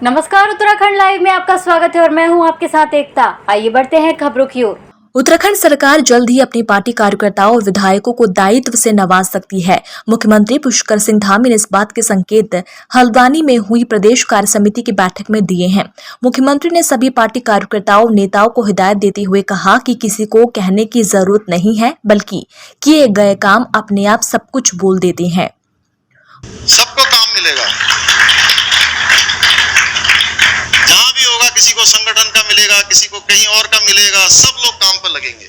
नमस्कार, उत्तराखंड लाइव में आपका स्वागत है और मैं हूं आपके साथ एकता। आइए बढ़ते हैं खबरों की ओर। उत्तराखंड सरकार जल्द ही अपनी पार्टी कार्यकर्ताओं और विधायकों को दायित्व से नवाज सकती है। मुख्यमंत्री पुष्कर सिंह धामी ने इस बात के संकेत हल्द्वानी में हुई प्रदेश कार्य समिति की बैठक में दिए हैं। मुख्यमंत्री ने सभी पार्टी कार्यकर्ताओं नेताओं को हिदायत देते हुए कहा कि किसी को कहने की जरूरत नहीं है, बल्कि किए गए काम अपने आप सब कुछ बोल देते हैं। सबको काम मिलेगा, जहां भी होगा, किसी को संगठन का मिलेगा, किसी को कहीं और का मिलेगा, सब लोग काम पर लगेंगे।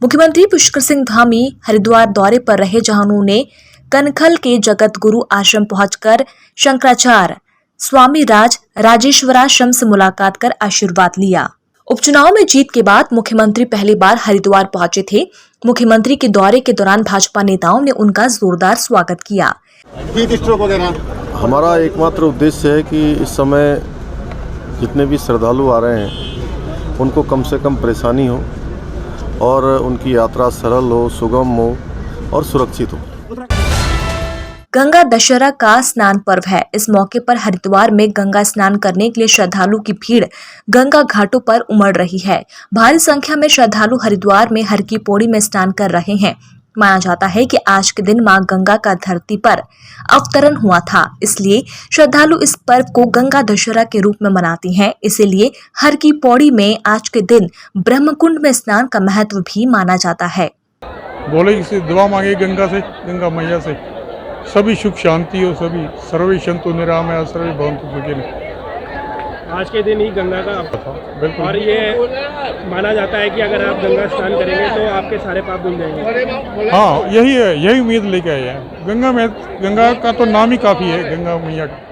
मुख्यमंत्री पुष्कर सिंह धामी हरिद्वार दौरे पर रहे, जहां उन्होंने कनखल के जगत गुरु आश्रम पहुंचकर शंकराचार्य स्वामी राजेश्वराश्रम से मुलाकात कर आशीर्वाद लिया। उपचुनाव में जीत के बाद मुख्यमंत्री पहली बार हरिद्वार पहुंचे थे। मुख्यमंत्री के दौरे के दौरान भाजपा नेताओं ने उनका जोरदार स्वागत किया। हमारा एकमात्र उद्देश्य है कि इस समय जितने भी श्रद्धालु आ रहे हैं उनको कम से कम परेशानी हो और उनकी यात्रा सरल हो, सुगम हो और सुरक्षित हो। गंगा दशहरा का स्नान पर्व है। इस मौके पर हरिद्वार में गंगा स्नान करने के लिए श्रद्धालु की भीड़ गंगा घाटों पर उमड़ रही है। भारी संख्या में श्रद्धालु हरिद्वार में हर की पौड़ी में स्नान कर रहे हैं। माना जाता है कि आज के दिन मां गंगा का धरती पर अवतरण हुआ था, इसलिए श्रद्धालु इस पर्व को गंगा दशहरा के रूप में मनाती हैं। इसीलिए हर की पौड़ी में आज के दिन ब्रह्मकुंड में स्नान का महत्व भी माना जाता है। बोले इसे दुआ मांगे गंगा से, गंगा मैया से सभी सुख शांति हो, सभी सर्वे संतो निरामया सर्वे भवन्तु सुखिनः। आज के दिन ही गंगा का बिल्कुल। और ये माना जाता है कि अगर आप गंगा स्नान करेंगे तो आपके सारे पाप धुल जाएंगे। हाँ, यही है, यही उम्मीद लेके आए हैं। गंगा का तो नाम ही काफी है, गंगा मैया का।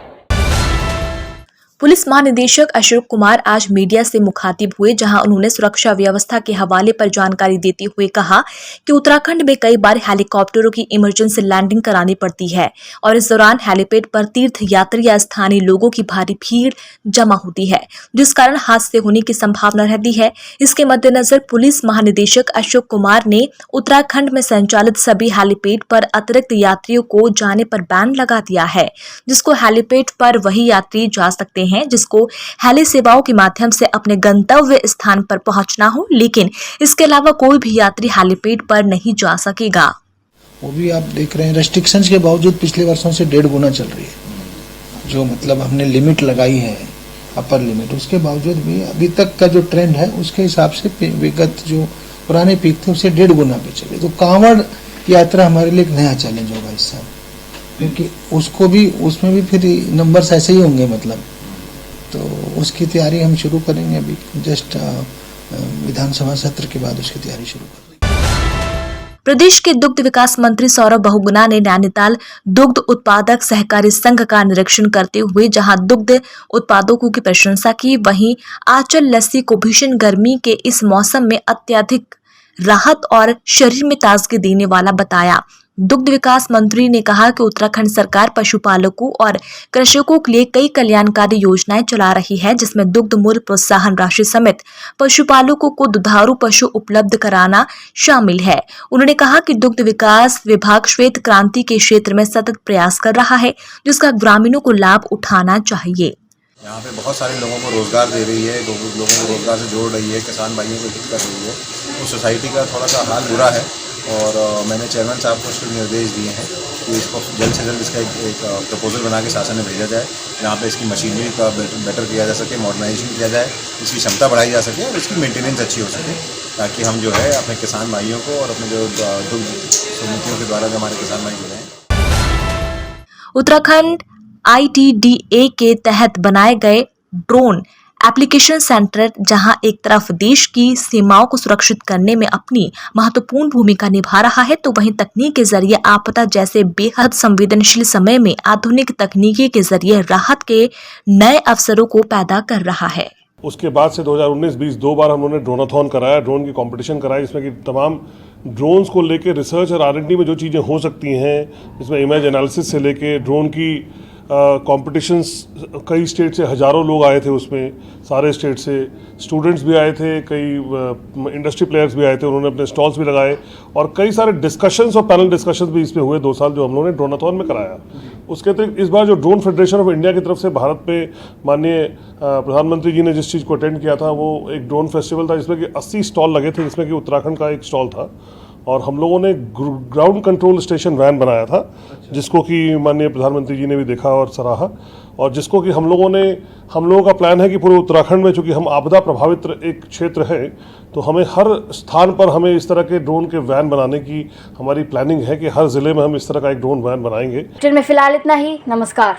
पुलिस महानिदेशक अशोक कुमार आज मीडिया से मुखातिब हुए, जहां उन्होंने सुरक्षा व्यवस्था के हवाले पर जानकारी देते हुए कहा कि उत्तराखंड में कई बार हेलीकॉप्टरों की इमरजेंसी लैंडिंग करानी पड़ती है और इस दौरान हेलीपैड पर तीर्थ यात्री या स्थानीय लोगों की भारी भीड़ जमा होती है, जिस कारण हादसे होने की संभावना रहती है। इसके मद्देनजर पुलिस महानिदेशक अशोक कुमार ने उत्तराखंड में संचालित सभी हेलीपैड पर अतिरिक्त यात्रियों को जाने पर बैन लगा दिया है, जिसको हेलीपैड पर वही यात्री जा सकते हैं जिसको हेली सेवाओं के माध्यम से अपने गंतव्य स्थान पर पहुंचना हो, लेकिन इसके अलावा कोई भी यात्री हेलीपैड पर नहीं जा सकेगा। वो भी आप देख रहे हैं रेस्ट्रिक्शंस के बावजूद पिछले वर्षों से 1.5 गुना चल रही है। जो मतलब हमने लिमिट लगाई है, अपर लिमिट, उसके बावजूद भी अभी तक का जो ट्रेंड है उसके हिसाब से विगत जो पुराने पीक थे उससे 1.5 गुना पे चले। तो कांवड़ यात्रा हमारे लिए एक नया चैलेंज होगा इस साल, क्योंकि उसमें भी फिर नंबर्स ऐसे ही होंगे मतलब, तो उसकी तैयारी हम शुरू करेंगे। अभी जस्ट विधानसभा सत्र के बाद उसकी तैयारी शुरू करेंगे। प्रदेश के दुग्ध विकास मंत्री सौरभ बहुगुणा ने नैनीताल दुग्ध उत्पादक सहकारी संघ का निरीक्षण करते हुए जहां दुग्ध उत्पादकों की प्रशंसा की, वहीं आंचल लस्सी को भीषण गर्मी के इस मौसम में अत्यधिक राहत और शरीर में ताजगी देने वाला बताया। दुग्ध विकास मंत्री ने कहा कि उत्तराखंड सरकार पशुपालकों और कृषकों के लिए कई कल्याणकारी योजनाएं चला रही है, जिसमें दुग्ध मूल्य प्रोत्साहन राशि समेत पशुपालकों को दुधारू पशु उपलब्ध कराना शामिल है। उन्होंने कहा कि दुग्ध विकास विभाग श्वेत क्रांति के क्षेत्र में सतत प्रयास कर रहा है, जिसका ग्रामीणों को लाभ उठाना चाहिए। यहाँ पे बहुत सारे लोगों को रोज़गार दे रही है, लोगों को रोज़गार से जोड़ रही है, किसान भाइयों को हित कर रही है। तो सोसाइटी का थोड़ा सा हाल बुरा है और मैंने चेयरमैन साहब को उसके निर्देश दिए हैं कि इसको जल्द से जल्द इसका एक प्रपोजल बना के शासन में भेजा जाए, जहाँ पे इसकी मशीनरी का बेटर किया जा सके, मॉडर्नाइजेशन किया जाए, इसकी क्षमता बढ़ाई जा सके और इसकी मेंटेनेंस अच्छी हो सके, ताकि हम जो है अपने किसान भाइयों को और अपने जो दुग्ध समितियों के द्वारा जो हमारे किसान भाई जुड़े हैं। उत्तराखंड ITDA के तहत बनाए गए ड्रोन एप्लीकेशन सेंटर जहां एक तरफ देश की सीमाओं को सुरक्षित करने में अपनी महत्वपूर्ण भूमिका निभा रहा है, तो वहीं तकनीक के जरिए आपदा जैसे बेहद संवेदनशील समय में आधुनिक तकनीकी के जरिए राहत के नए अवसरों को पैदा कर रहा है। उसके बाद से 2019-20 दो बार हम लोगों ने ड्रोनाथॉन कराया, ड्रोन की कंपटीशन कराई, जिसमें कि तमाम ड्रोन्स को लेके रिसर्च और R&D में जो चीज़ें हो सकती हैं, इसमें इमेज एनालिसिस से लेके ड्रोन की कॉम्पिटिशन्स कई स्टेट से हज़ारों लोग आए थे उसमें, सारे स्टेट से स्टूडेंट्स भी आए थे, कई इंडस्ट्री प्लेयर्स भी आए थे, उन्होंने अपने स्टॉल्स भी लगाए और कई सारे डिस्कशंस और पैनल डिस्कशंस भी इसमें हुए 2 साल जो हम लोगों ने ड्रोनाथॉन में कराया। उसके अतिरिक्त इस बार जो ड्रोन फेडरेशन ऑफ इंडिया की तरफ से भारत पे माननीय प्रधानमंत्री जी ने जिस चीज़ को अटेंड किया था वो एक ड्रोन फेस्टिवल था जिसमें कि 80 स्टॉल लगे थे, जिसमें कि उत्तराखंड का एक स्टॉल था और हम लोगों ने ग्राउंड कंट्रोल स्टेशन वैन बनाया था जिसको कि माननीय प्रधानमंत्री जी ने भी देखा और सराहा और जिसको कि हम लोगों का प्लान है कि पूरे उत्तराखंड में चूँकि हम आपदा प्रभावित एक क्षेत्र है तो हमें हर स्थान पर हमें इस तरह के ड्रोन के वैन बनाने की हमारी प्लानिंग है कि हर ज़िले में हम इस तरह का एक ड्रोन वैन बनाएंगे। में फिलहाल इतना ही, नमस्कार।